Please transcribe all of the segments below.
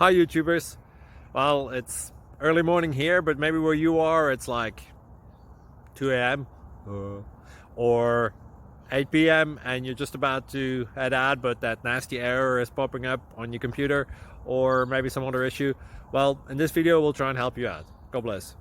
Hi YouTubers. Well, it's early morning here, but maybe where you are it's like 2 a.m. or 8 p.m. and you're just about to head out, but that nasty error is popping up on your computer, or maybe some other issue. Well, in this video we'll try and help you out. God bless.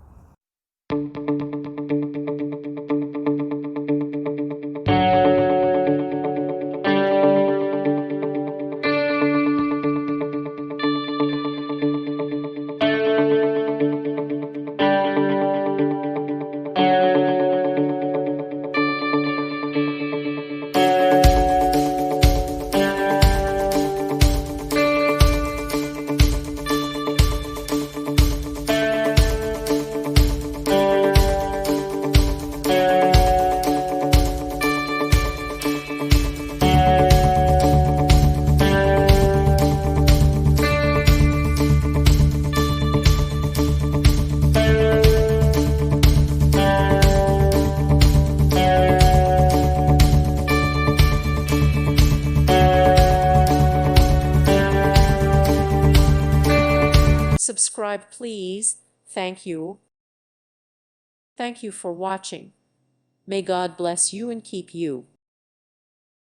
Subscribe, please. Thank you. Thank you for watching. May God bless you and keep you.